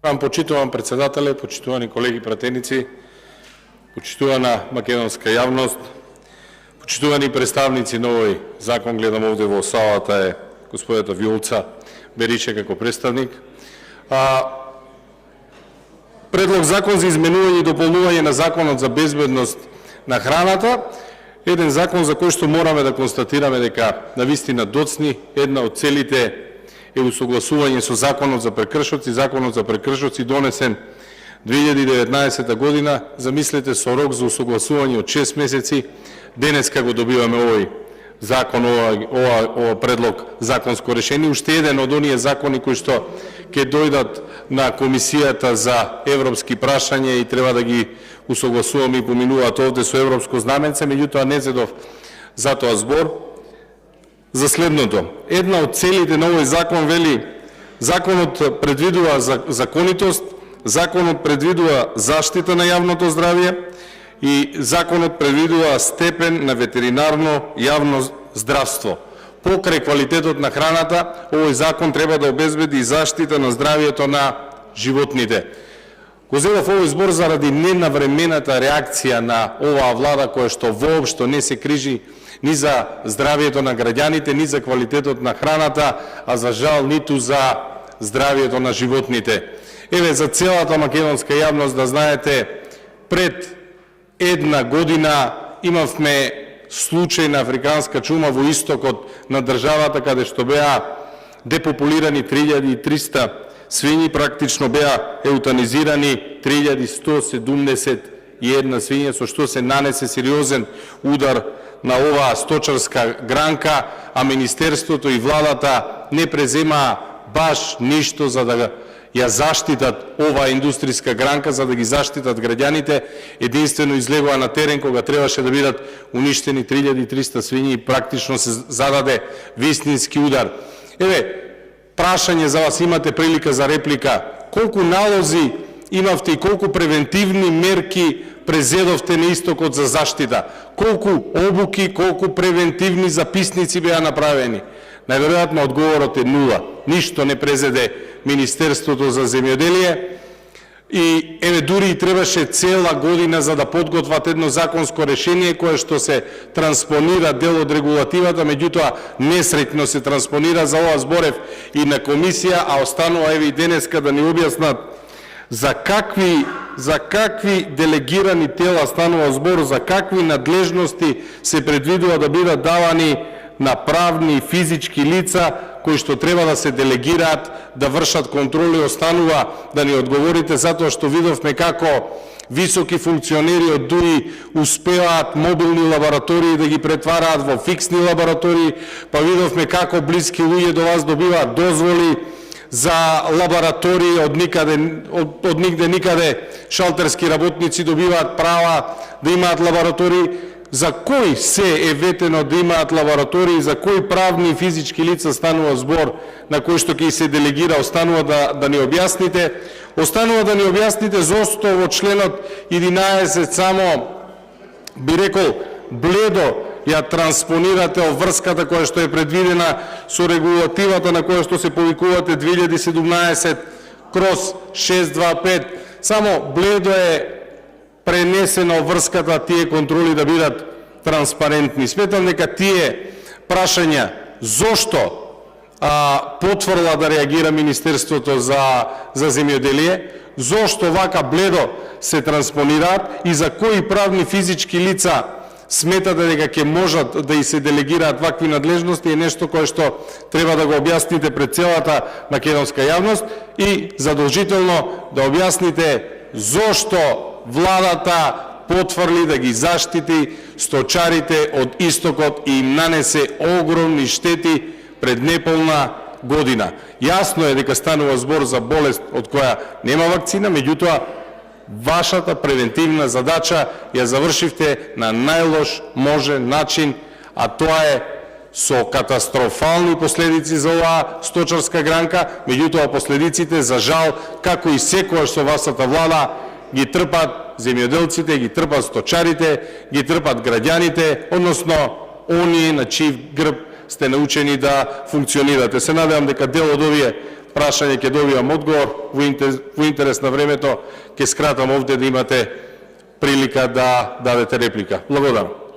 Почитувам председателе, почитувани колеги пратеници, почитувана македонска јавност, почитувани представници на овој закон, гледам овде во салата е господата Виолца Бериче како представник. Предлог закон за изменување и дополнување на Законот за безбедност на храната, еден закон за кој што мораме да констатираме дека навистина доцни, една од целите е усогласување со Законот за прекршоци. Законот за прекршоци донесен 2019 година, замислете, со рок за усогласување од 6 месеци, денеска го добиваме овој закон, ова предлог законско решение, уште еден од оние закони кои што ќе дојдат на Комисијата за европски прашања и треба да ги усогласуваме и поминуваат овде со европско знаменце, меѓутоа не зедов за тоа збор. За следното, една од целите на овој закон вели, законот предвидува законитост, законот предвидува заштита на јавното здравје и законот предвидува степен на ветеринарно јавно здравство. Покрај квалитетот на храната, овој закон треба да обезбеди заштита на здравјето на животните. Го зедов овој збор заради ненавремената реакција на оваа влада, која што воопшто не се крижи ни за здравјето на граѓаните, ни за квалитетот на храната, а за жал ниту за здравјето на животните. Еве, за целата македонска јавност да знаете, пред една година имавме случај на африканска чума во истокот на државата, каде што беа депопулирани 3300 свињи, практично беа еутанизирани 3171 свиња, со што се нанесе сериозен удар на оваа сточарска гранка, а Министерството и владата не преземаа баш ништо за да ја заштитат оваа индустријска гранка, за да ги заштитат граѓаните. Единствено излегува на терен кога требаше да бидат уништени 3300 свињи и практично се зададе вистински удар. Еве, прашање за вас, имате прилика за реплика. Колку налози имавте и колку превентивни мерки презедовте на истокот за заштита? Колку обуки, колку превентивни записници беа направени? Најверојатно одговорот е нула. Ништо не презеде Министерството за земјоделие и еве дури и требаше цела година за да подготват едно законско решение кое што се транспонира дел од регулативата, меѓутоа несреќно се транспонира. За ова зборев и на комисија, а останува еве и денеска да ни објаснат за какви делегирани тела станува збор, за какви надлежности се предвидува да бидат давани на правни и физички лица кои што треба да се делегираат да вршат контроли. Останува да ни одговорите, затоа што видовме како високи функционери од ДУИ успеаат мобилни лаборатории да ги претвараат во фиксни лаборатории, па видовме како блиски луѓе до вас добиваат дозволи за лаборатории од нигде никаде, шалтерски работници добиваат права да имаат лаборатории. За кои се е ветено да имаат лаборатории, за кои правни и физички лица станува збор на кои што ќе се делегира? Останува да ни објасните. Останува да ни објасните зошто во членот 11 само, би рекол, бледо ја транспонирате врската која што е предвидена со регулативата на која што се повикувате 2017/625. Само бледо е пренесено врската тие контроли да бидат транспарентни. Сметам дека тие прашања зошто потврла да реагира Министерството за земјоделие, зошто вака бледо се транспонираат и за кои правни физички лица сметате дека ќе можат да и се делегираат вакви надлежности, е нешто кое што треба да го објасните пред целата македонска јавност и задолжително да објасните зошто владата потврли да ги заштити сточарите од истокот и им нанесе огромни штети пред неполна година. Јасно е дека станува збор за болест од која нема вакцина, меѓутоа вашата превентивна задача ја завршивте на најлош можен начин, а тоа е со катастрофални последици за оваа сточарска гранка. Меѓутоа последиците, за жал, како и секојаш со вашата влада, ги трпат земјоделците, ги трпат сточарите, ги трпат граѓаните, односно оние на чиј грб сте научени да функционирате. Се надевам дека дел од овие прашање ќе добивам одговор, во интерес на времето ќе скратам овде да имате прилика да дадете реплика. Благодарам.